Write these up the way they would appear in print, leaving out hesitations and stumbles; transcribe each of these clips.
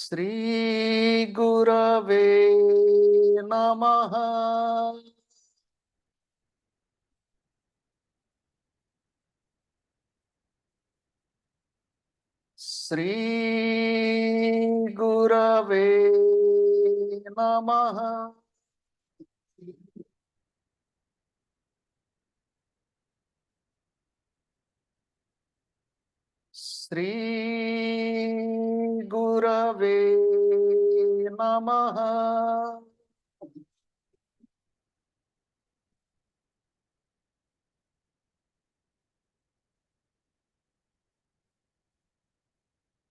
Shri Gurave Namaha. Shri Gurave Namaha. Shri Gurave Namaha.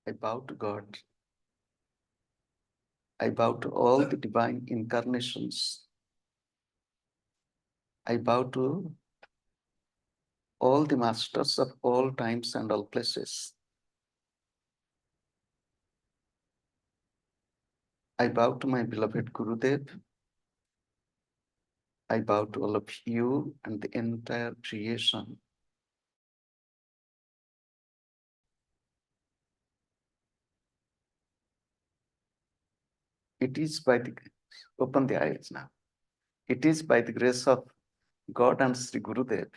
I bow to God. I bow to all the divine incarnations. I bow to all the masters of all times and all places. I bow to my beloved Gurudev. I bow to all of you and the entire creation. It is by the, open the eyes now. It is by the grace of God and Sri Gurudev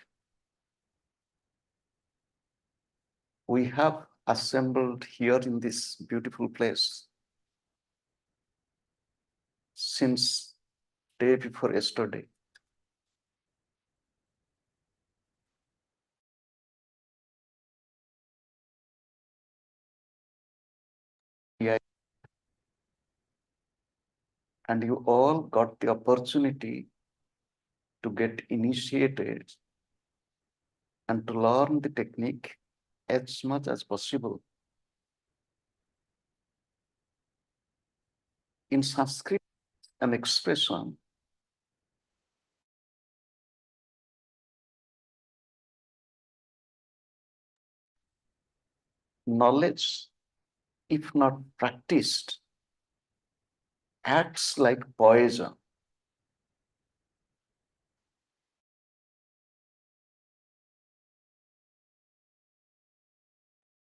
we have assembled here in this beautiful place since day before yesterday. And you all got the opportunity to get initiated and to learn the technique as much as possible. In Sanskrit, an expression, knowledge, if not practiced, acts like poison.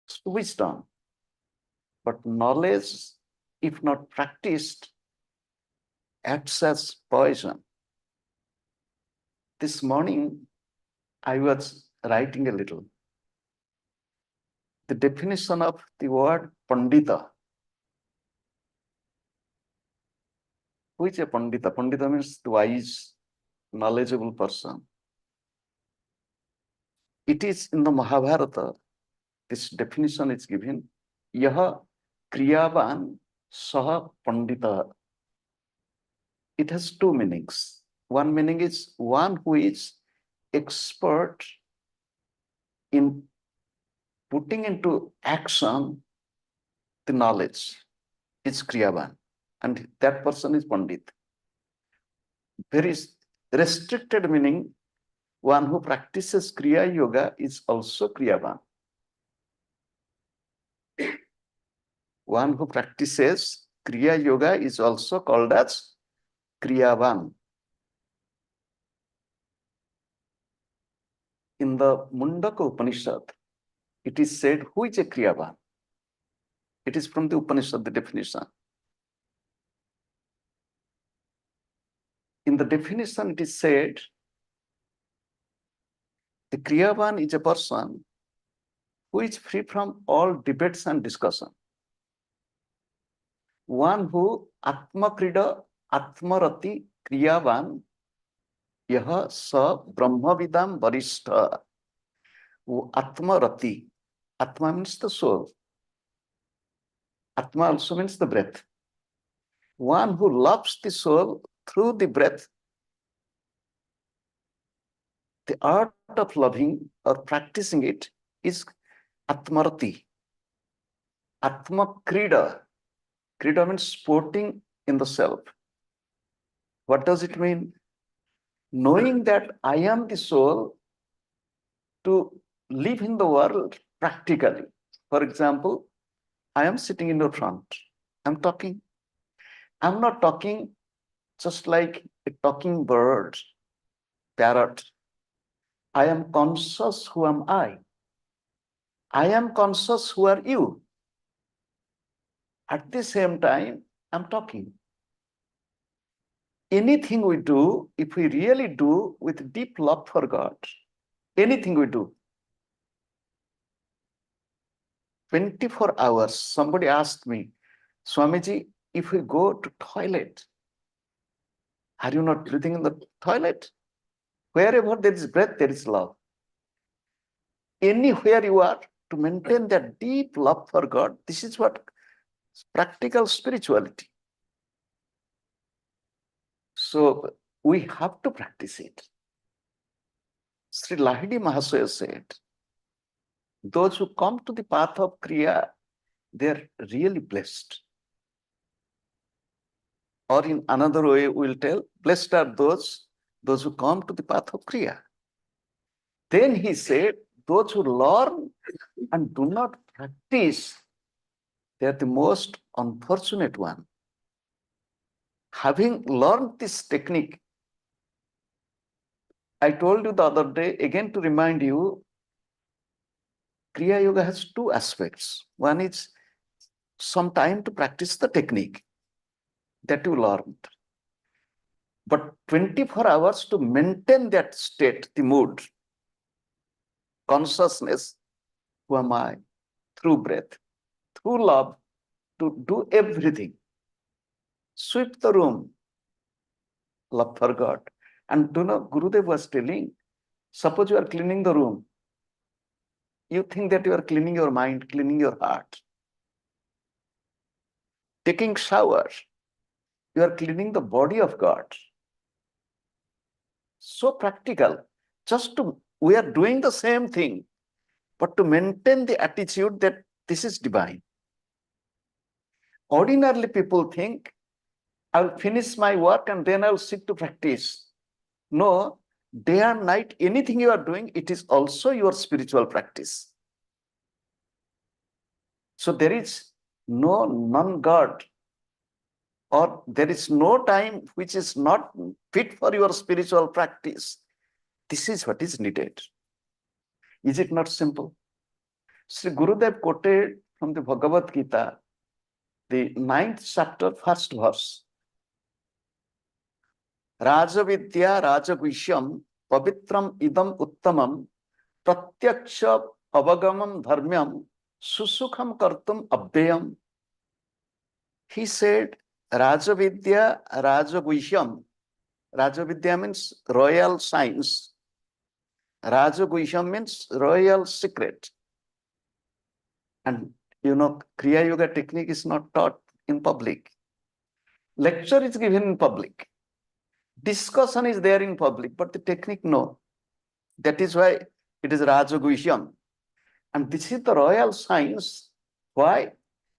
It's wisdom. But knowledge, if not practiced, acts as poison. This morning, I was writing a little. The definition of the word Pandita. Who is a Pandita? Pandita means the wise, knowledgeable person. It is in the Mahabharata, this definition is given, Yaha Kriyavan Saha Pandita. It has two meanings. One meaning is one who is expert in putting into action the knowledge is Kriyavan, and that person is Pandit. Very restricted meaning, one who practices Kriya Yoga is also Kriyavan. One who practices Kriya Yoga is also called as Kriyavan. In the Mundaka Upanishad, it is said, who is a Kriyavan? It is from the Upanishad, the definition. In the definition, it is said, the Kriyavan is a person who is free from all debates and discussion. One who Atma Krida, Atmarati, Kriyavan, Yaha Sa Brahmavidam Varishta. Atmarati. Atma means the soul. Atma also means the breath. One who loves the soul through the breath The art of loving or practicing it is Atmarati. Atma Krida. Krida means sporting in the self. What does it mean? Knowing that I am the soul to live in the world practically. For example, I am sitting in your front. I'm talking. I'm not talking just like a talking bird, parrot. I am conscious who am I. I am conscious who are you. At the same time, I'm talking. Anything we do, if we really do with deep love for God, anything we do, 24 hours, somebody asked me, Swamiji, if we go to toilet, are you not breathing in the toilet? Wherever there is breath, there is love. Anywhere you are, to maintain that deep love for God, this is what practical spirituality. So we have to practice it. Sri Lahidi Mahasaya said, those who come to the path of Kriya, they're really blessed. Or in another way, we'll tell, blessed are those who come to the path of Kriya. Then he said, those who learn and do not practice, they are the most unfortunate one. Having learned this technique, I told you the other day, again to remind you, Kriya Yoga has two aspects. One is some time to practice the technique that you learned. But 24 hours to maintain that state, the mood, consciousness, who am I, through breath, through love, to do everything. Sweep the room, love for God. And do know, Gurudev was telling, suppose you are cleaning the room, you think that you are cleaning your mind, cleaning your heart. Taking shower, you are cleaning the body of God. So practical. We are doing the same thing, but to maintain the attitude that this is divine. Ordinarily, people think, I'll finish my work and then I'll sit to practice. No, day and night, anything you are doing, it is also your spiritual practice. So there is no non-God, or there is no time which is not fit for your spiritual practice. This is what is needed. Is it not simple? Sri Gurudev quoted from the Bhagavad Gita, the 9th chapter, 1st verse. Rajavidya Rajaguhyam Pavitram Idam Uttamam Pratyaksha Avagamam Dharmyam Susukham Kartum Abhyayam. He said, Rajavidya Rajaguhyam. Rajavidya means royal science. Rajaguhyam means royal secret. And you know, Kriya Yoga technique is not taught in public. Lecture is given in public. Discussion is there in public, but the technique, no. That is why it is Rajaguhyam. And this is the royal science. Why?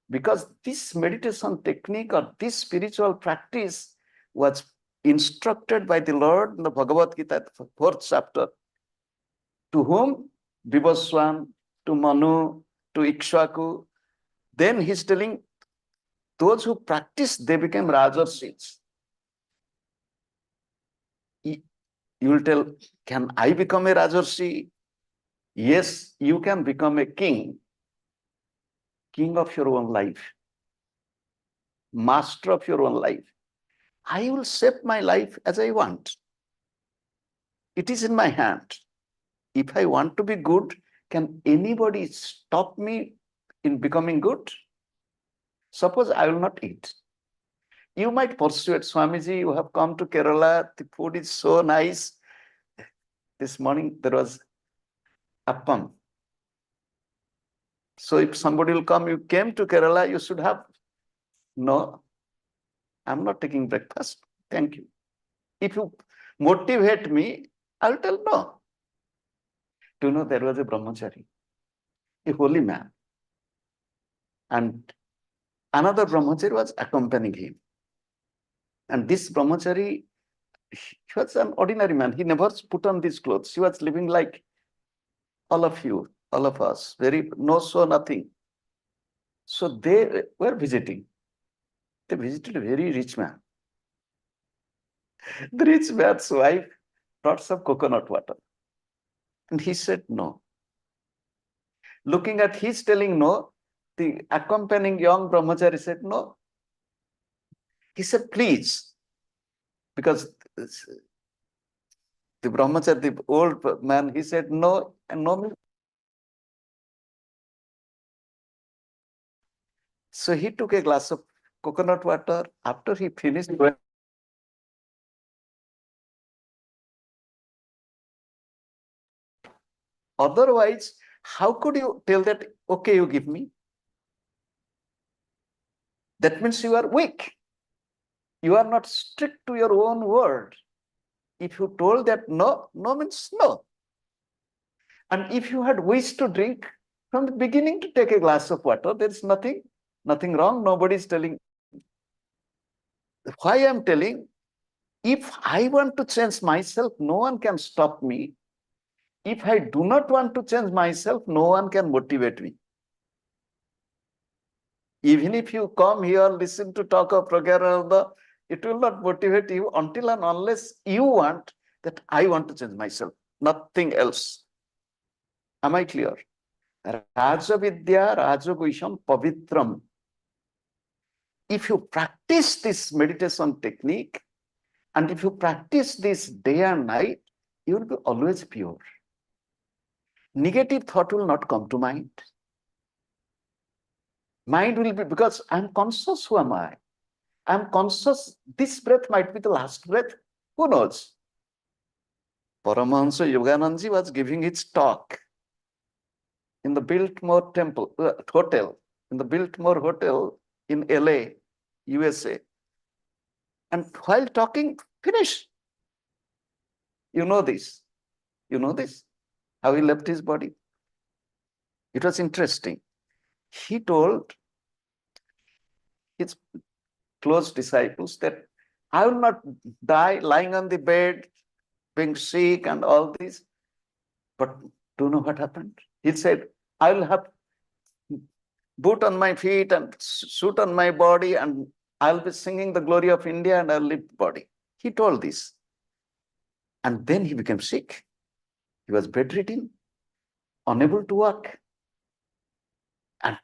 Because this meditation technique or this spiritual practice was instructed by the Lord in the Bhagavad Gita, 4th chapter. To whom? Vivaswan, to Manu, to Ikshvaku. Then he's telling, those who practice, they became Rajarshis. You will tell, can I become a Rajarshi? Yes, you can become a king of your own life, master of your own life. I will shape my life as I want. It is in my hand. If I want to be good, can anybody stop me in becoming good? Suppose I will not eat. You might persuade, Swamiji, you have come to Kerala, the food is so nice. This morning there was appam. So if somebody will come, you came to Kerala, you should have. No, I'm not taking breakfast. Thank you. If you motivate me, I'll tell no. Do you know there was a brahmachari, a holy man, and another brahmachari was accompanying him. And this brahmachari, he was an ordinary man. He never put on these clothes. He was living like all of you, all of us, very no show, nothing. So they were visiting. They visited a very rich man. The rich man's wife brought some coconut water. And he said no. Looking at his telling no, the accompanying young brahmachari said no. He said, please, because the brahmachari, the old man, he said no, and no. So he took a glass of coconut water. After he finished, otherwise, how could you tell that, okay, you give me? That means you are weak. You are not strict to your own word. If you told that no, no means no. And if you had wished to drink from the beginning to take a glass of water, there's nothing wrong. Nobody is telling. Why I'm telling, if I want to change myself, no one can stop me. If I do not want to change myself, no one can motivate me. Even if you come here, listen to talk of Pragyaranda, it will not motivate you until and unless you want that I want to change myself, nothing else. Am I clear? Raja Vidya, Raja Guisham, Pavitram. If you practice this meditation technique, and if you practice this day and night, you will be always pure. Negative thought will not come to mind. Mind will be, because I'm conscious, who am I? I'm conscious, this breath might be the last breath. Who knows? Paramahansa Yoganandaji was giving his talk in the Biltmore Hotel, in the Biltmore Hotel in LA, USA. And while talking, finish. You know this. You know this. How he left his body. It was interesting. He told his close disciples that I will not die lying on the bed, being sick and all this. But do you know what happened? He said, I will have boot on my feet and suit on my body, and I'll be singing the glory of India and I'll leave the body. He told this. And then he became sick. He was bedridden, unable to walk. And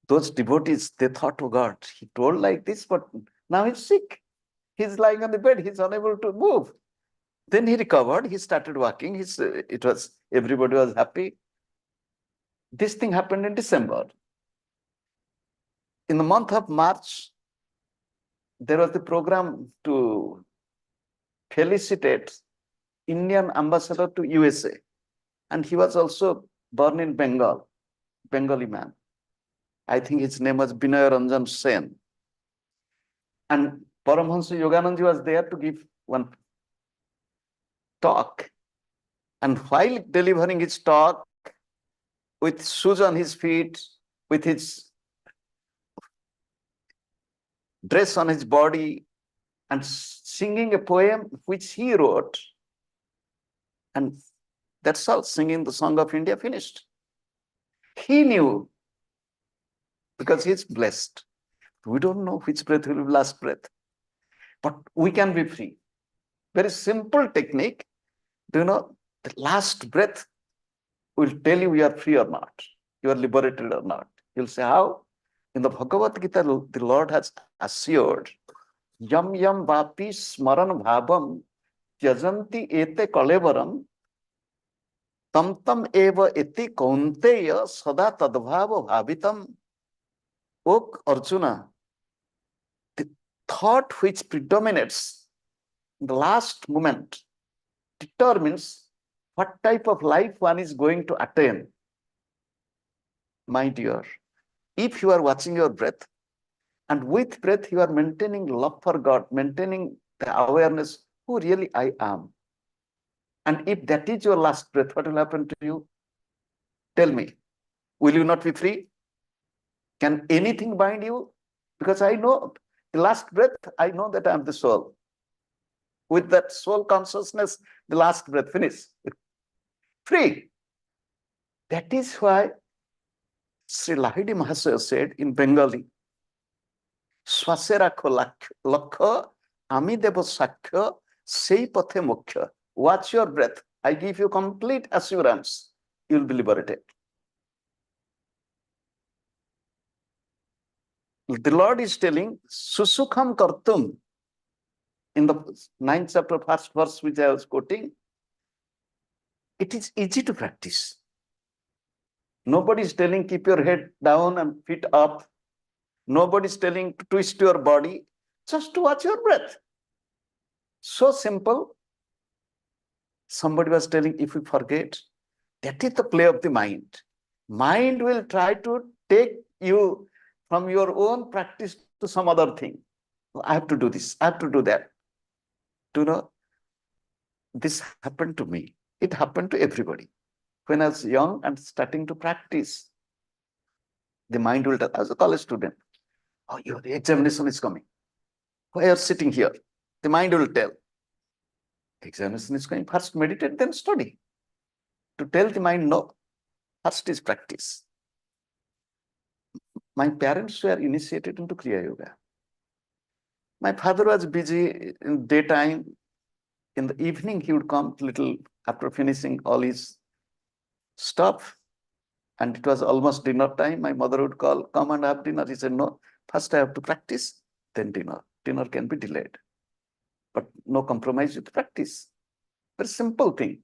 those devotees, they thought, oh God, he told like this, but now he's sick. He's lying on the bed. He's unable to move. Then he recovered. He started walking. Everybody was happy. This thing happened in December. In the month of March, there was the program to felicitate Indian ambassador to USA. And he was also born in Bengal, Bengali man. I think his name was Binay Ranjan Sen. And Paramahansa Yoganandaji was there to give one talk. And while delivering his talk, with shoes on his feet, with his dress on his body, and singing a poem which he wrote, and that's all, singing the song of India, finished. He knew, because he's blessed. We don't know which breath will be last breath, but we can be free. Very simple technique. Do you know, the last breath will tell you you are free or not, you are liberated or not. You'll say, how? In the Bhagavad Gita, the Lord has assured, yam yam vapi smaran bhavam tyajanti ete kalevaram tam tam eva eti kaunteya sada tadbhava bhavitam. O Arjuna, the thought which predominates in the last moment determines what type of life one is going to attain. My dear, if you are watching your breath, and with breath you are maintaining love for God, maintaining the awareness who really I am, And if that is your last breath, what will happen to you? Tell me. Will you not be free? Can anything bind you? Because I know the last breath, I know that I am the soul. With that soul consciousness, the last breath, finish. Free. That is why Sri Lahiri Mahasaya said in Bengali, শ্বাসে রাখো লক্ষ্য আমি দেব সাক্ষ্য সেই পথে মোক্ষ. Watch your breath. I give you complete assurance. You will be liberated. The Lord is telling, Susukham kartum, in the 9th chapter, first verse which I was quoting. It is easy to practice. Nobody is telling keep your head down and feet up. Nobody is telling to twist your body. Just to watch your breath. So simple. Somebody was telling, if we forget, that is the play of the mind. Mind will try to take you from your own practice to some other thing. I have to do this. I have to do that. You know, this happened to me. It happened to everybody. When I was young and starting to practice, the mind will tell, as a college student, oh, your examination is coming. Why are you sitting here? The mind will tell, examination is coming. First meditate, then study. To tell the mind, no, first is practice. My parents were initiated into Kriya Yoga. My father was busy in daytime. In the evening, he would come little after finishing all his stuff. And it was almost dinner time. My mother would call, come and have dinner. He said, no, first I have to practice, then dinner. Dinner can be delayed. But no compromise with practice. Very simple thing.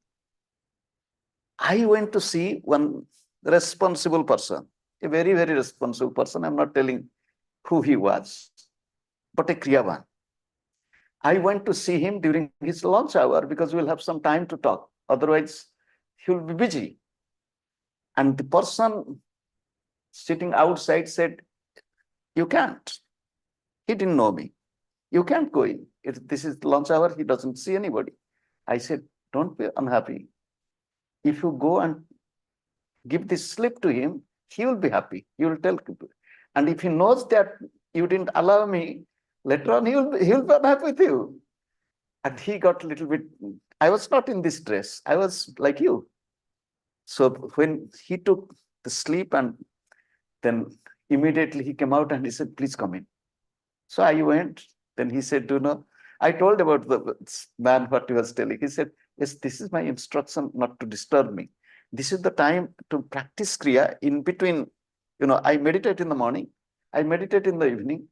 I went to see one responsible person, a very, very responsible person. I'm not telling who he was, but a Kriyavan. I went to see him during his lunch hour because we'll have some time to talk. Otherwise, he will be busy. And the person sitting outside said, you can't. He didn't know me. You can't go in. This is lunch hour. He doesn't see anybody. I said, don't be unhappy. If you go and give this slip to him, he will be happy. He will tell people. And if he knows that you didn't allow me, later on he will be unhappy with you. And he got a little bit, I was not in this dress. I was like you. So when he took the slip and then immediately he came out and he said, please come in. So I went. Then he said, you know, I told about the man what he was telling. He said, yes, this is my instruction not to disturb me. This is the time to practice Kriya in between. You know, I meditate in the morning, I meditate in the evening,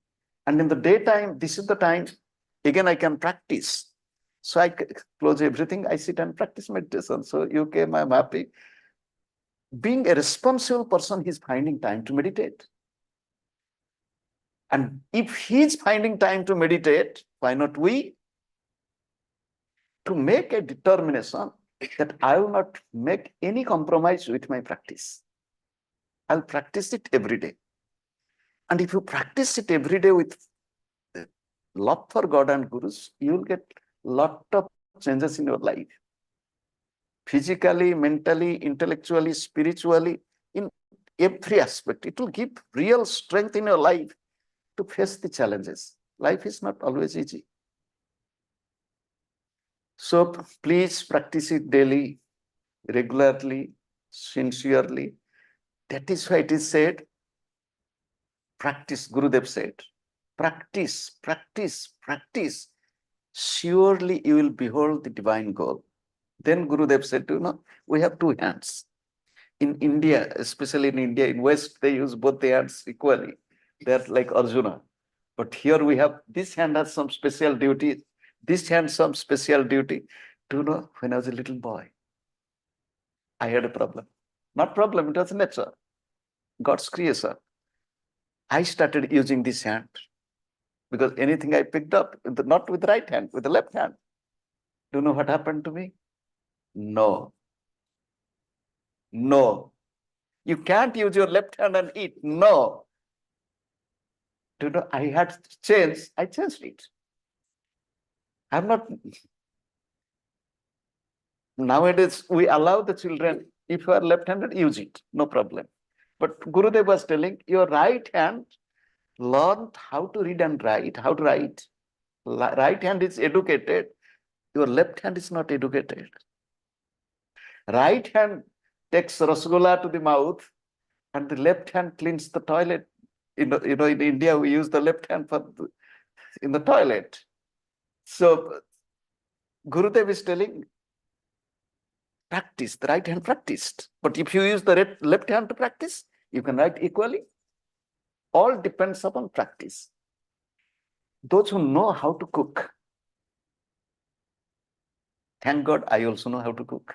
and in the daytime, this is the time, again, I can practice. So I close everything, I sit and practice meditation. So you came, I'm happy. Being a responsible person, he's finding time to meditate. And if he's finding time to meditate, why not we? To make a determination that I will not make any compromise with my practice. I'll practice it every day. And if you practice it every day with love for God and Gurus, you'll get a lot of changes in your life. Physically, mentally, intellectually, spiritually, in every aspect. It will give real strength in your life to face the challenges. Life is not always easy. So please practice it daily, regularly, sincerely. That is why it is said, practice, Gurudev said, practice, practice, practice. Surely you will behold the divine goal. Then Gurudev said, you know, we have two hands. In India, especially in India, in West, they use both the hands equally. They're like Arjuna. But here we have, this hand has some special duty, this hand some special duty. Do you know, when I was a little boy, I had a problem. Not problem, it was nature. God's creation. I started using this hand because anything I picked up, not with the right hand, with the left hand. Do you know what happened to me? No. No. You can't use your left hand and eat. No. Do you know, I had changed. I changed it. I'm not. Nowadays, we allow the children, if you are left-handed, use it, no problem. But Gurudev was telling, your right hand learned how to read and write, how to write. Right hand is educated, your left hand is not educated. Right hand takes rasgulla to the mouth, and the left hand cleans the toilet. In India, we use the left hand in the toilet. So Gurudev is telling, practice, the right hand practiced. But if you use the left hand to practice, you can write equally. All depends upon practice. Those who know how to cook, thank God I also know how to cook.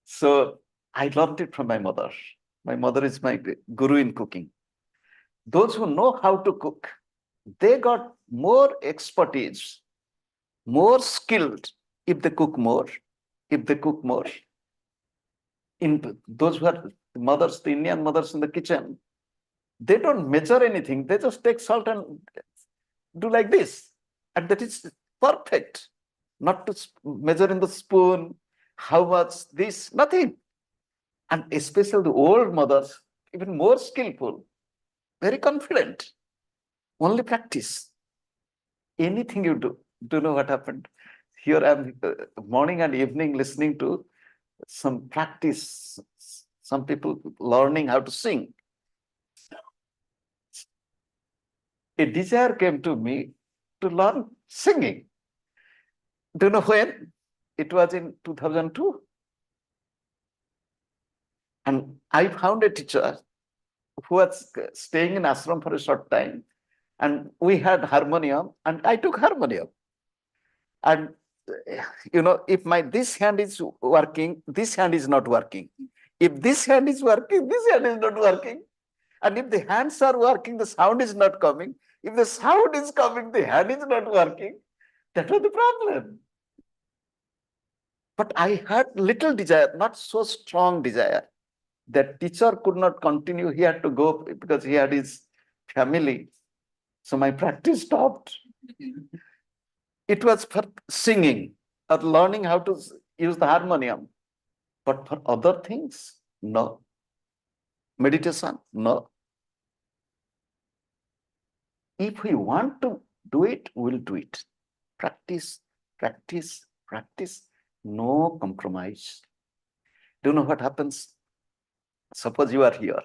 So I learned it from my mother. My mother is my guru in cooking. Those who know how to cook, they got more expertise, more skilled if they cook more. If they cook more. In those who are mothers, the Indian mothers in the kitchen, they don't measure anything. They just take salt and do like this. And that is perfect. Not to measure in the spoon, how much this, nothing. And especially the old mothers, even more skillful, very confident. Only practice. Anything you do. Do you know what happened? Here I'm morning and evening listening to some practice, some people learning how to sing. A desire came to me to learn singing. Do you know when? It was in 2002. And I found a teacher who was staying in ashram for a short time. And we had harmonium, and I took harmonium. And, if this hand is working, this hand is not working. If this hand is working, this hand is not working. And if the hands are working, the sound is not coming. If the sound is coming, the hand is not working. That was the problem. But I had little desire, not so strong desire. That teacher could not continue. He had to go because he had his family. So my practice stopped. It was for singing or learning how to use the harmonium. But for other things, no. Meditation, no. If we want to do it, we'll do it. Practice, practice, practice. No compromise. Do you know what happens? Suppose you are here.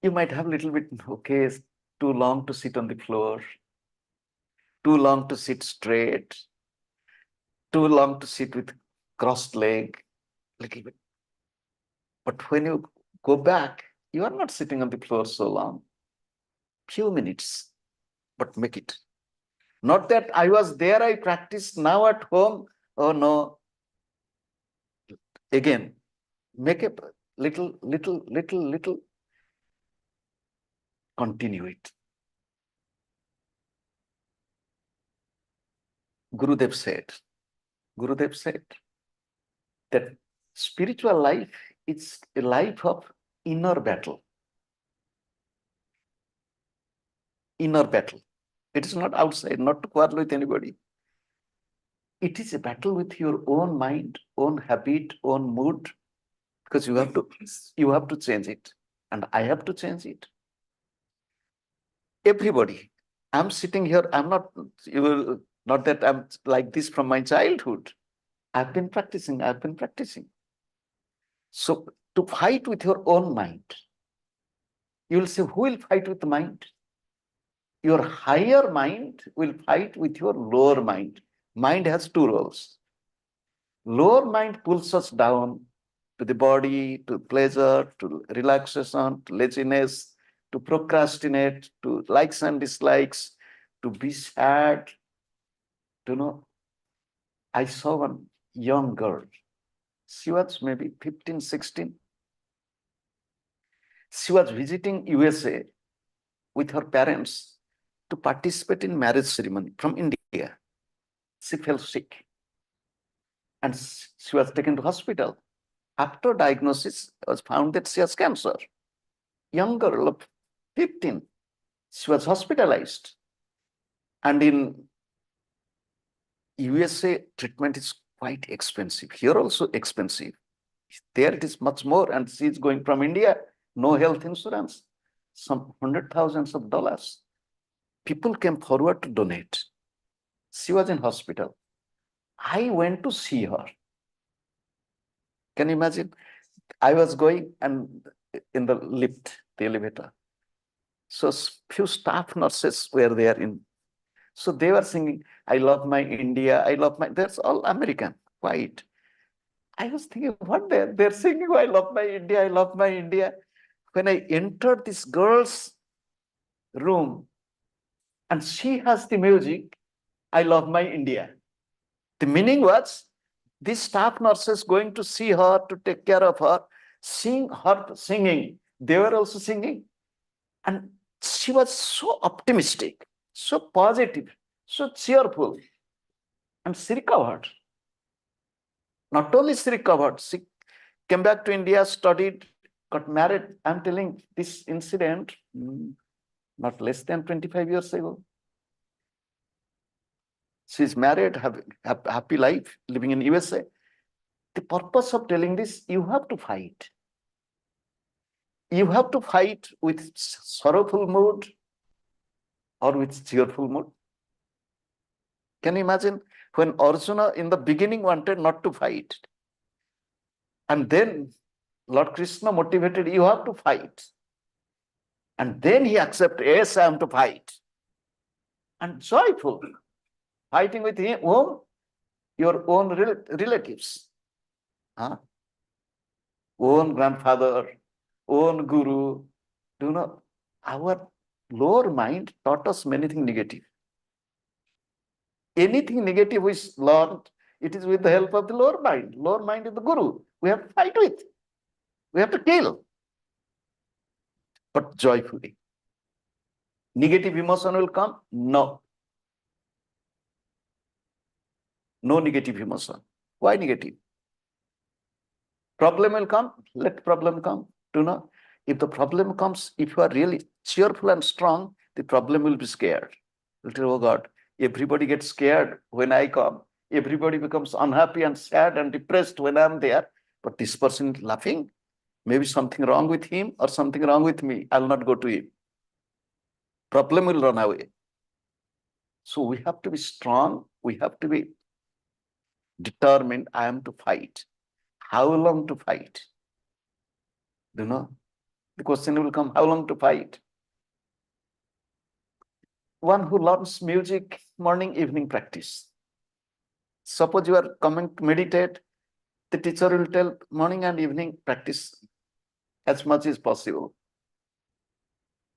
You might have a little bit, okay, too long to sit on the floor, too long to sit straight, too long to sit with crossed leg, little bit. But when you go back, you are not sitting on the floor so long. Few minutes, but make it. Not that I was there, I practiced, now at home. Oh no. Again, make a little, continue it. Gurudev said that spiritual life is a life of inner battle. Inner battle. It is not outside, not to quarrel with anybody. It is a battle with your own mind, own habit, own mood, because you have to change it, and I have to change it. Everybody. I'm sitting here. I'm not. Not that I'm like this from my childhood. I've been practicing. So to fight with your own mind, you will say, who will fight with the mind? Your higher mind will fight with your lower mind. Mind has two roles. Lower mind pulls us down to the body, to pleasure, to relaxation, to laziness, to procrastinate, to likes and dislikes, to be sad. I saw one young girl. She was maybe 15, 16. She was visiting USA with her parents to participate in marriage ceremony from India. She fell sick and she was taken to hospital. After diagnosis, it was found that she has cancer. Young girl of 15, she was hospitalized. And in USA treatment is quite expensive. Here also expensive. There it is much more. And she is going from India, no health insurance, some hundred thousands of dollars. People came forward to donate. She was in hospital. I went to see her. Can you imagine? I was going and in the lift, the elevator. So few staff nurses were there in. So they were singing, I love my India, I love my, that's all American, white. I was thinking, what they're singing, I love my India, I love my India. When I entered this girl's room and she has the music, I love my India. The meaning was, this staff nurses going to see her, to take care of her, seeing her singing. They were also singing. And she was so optimistic, so positive, so cheerful. And she recovered. Not only she recovered, she came back to India, studied, got married. I'm telling this incident, not less than 25 years ago. She's married, having a happy life, living in USA. The purpose of telling this, you have to fight. You have to fight with sorrowful mood or with cheerful mood. Can you imagine when Arjuna in the beginning wanted not to fight? And then Lord Krishna motivated, you have to fight. And then he accepted, yes, I am to fight. And joyful. Fighting with him, whom? Your own relatives. Huh? Own grandfather, own guru. Do you know, our lower mind taught us many things negative. Anything negative we learned, it is with the help of the lower mind. Lower mind is the guru. We have to fight with. We have to kill. But joyfully. Negative emotion will come? No. No negative emotion. Why negative? Problem will come? Let problem come. Do not. If the problem comes, if you are really cheerful and strong, the problem will be scared. Oh God, everybody gets scared when I come. Everybody becomes unhappy and sad and depressed when I'm there. But this person is laughing. Maybe something wrong with him or something wrong with me. I'll not go to him. Problem will run away. So we have to be strong. We have to be determined. I am to fight. How long to fight? Do you know? The question will come, how long to fight? One who learns music, morning, evening practice. Suppose you are coming to meditate, the teacher will tell morning and evening practice as much as possible.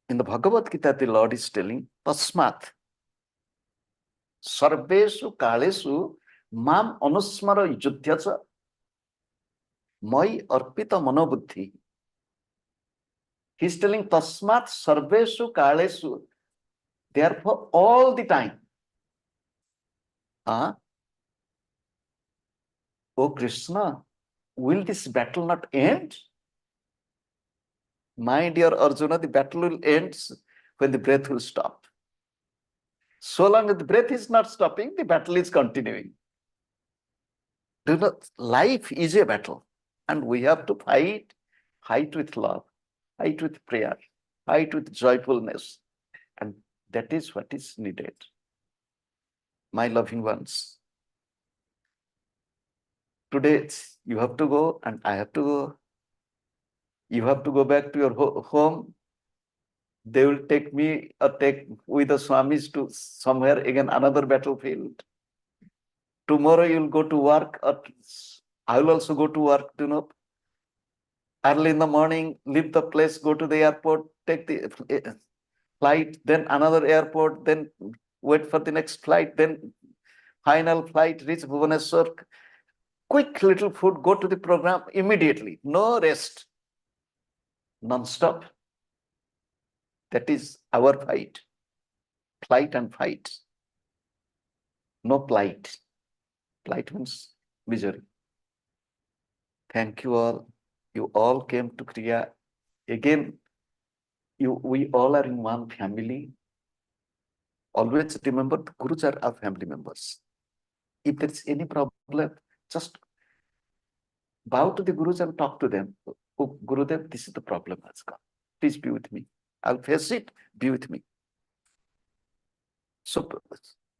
In the Bhagavad Gita, the Lord is telling, Tasmat, Sarveshu Kalesu, Mam Anusmara Yudhyacha, Mai Arpita Manobuddhi. He's telling Tasmat Sarveshu Kalesu. Therefore, all the time. Oh Krishna, will this battle not end? My dear Arjuna, the battle will end when the breath will stop. So long as the breath is not stopping, the battle is continuing. Do not, life is a battle. And we have to fight with love, fight with prayer, fight with joyfulness. And that is what is needed. My loving ones, today you have to go and I have to go. You have to go back to your home. They will take me or take with the Swamis to somewhere again, another battlefield. Tomorrow you'll go to work, or I will also go to work, you know. Early in the morning, leave the place, go to the airport, take the flight, then another airport, then wait for the next flight, then final flight, reach Bhubaneswar. Quick little food, go to the program immediately. No rest. Non-stop. That is our fight. Flight and fight. No plight. Plight means misery. Thank you all. You all came to Kriya. Again, we all are in one family. Always remember the Gurus are our family members. If there's any problem, just bow to the Gurus and talk to them. Oh, Gurudev, this is the problem has come. Please be with me. I'll face it. Be with me. So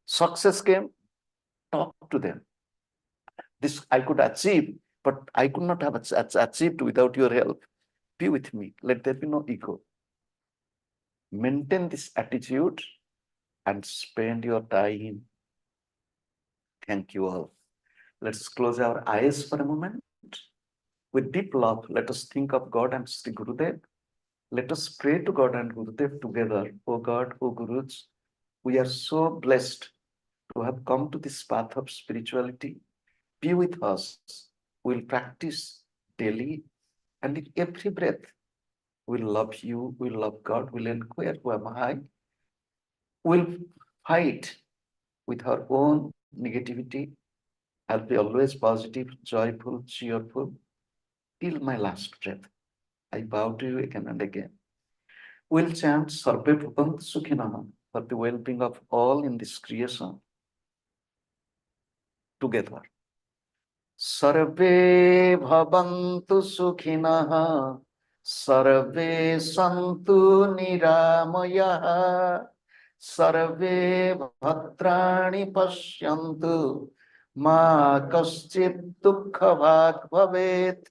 success came, talk to them. This I could achieve, but I could not have achieved without your help. Be with me. Let there be no ego. Maintain this attitude and spend your time. Thank you all. Let's close our eyes for a moment. With deep love, let us think of God and Sri Gurudev. Let us pray to God and Gurudev together. Oh God, oh Gurus, we are so blessed to have come to this path of spirituality. Be with us. We'll practice daily, and in every breath, we'll love you, we'll love God, we'll inquire who am I. We'll fight with our own negativity. I'll be always positive, joyful, cheerful till my last breath. I bow to you again and again. We'll chant Sarve Bhutantu Sukhinah for the well-being of all in this creation together. Sarve Bhavantu Sukhinah, Sarve Santu Niramayah, Sarve Bhadrani Pashyantu, Ma Kaschit Dukkha Bhag Bhavet.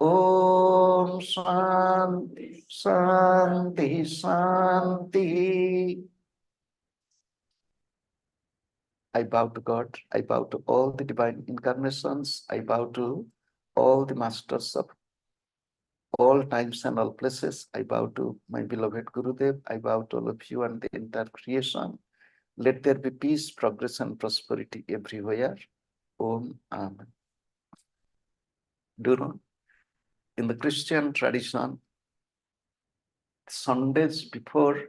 Om Shanti, Shanti, Shanti. I bow to God. I bow to all the divine incarnations. I bow to all the masters of all times and all places. I bow to my beloved Gurudev. I bow to all of you and the entire creation. Let there be peace, progress, and prosperity everywhere. Om Amen. Do you know, in the Christian tradition, Sundays before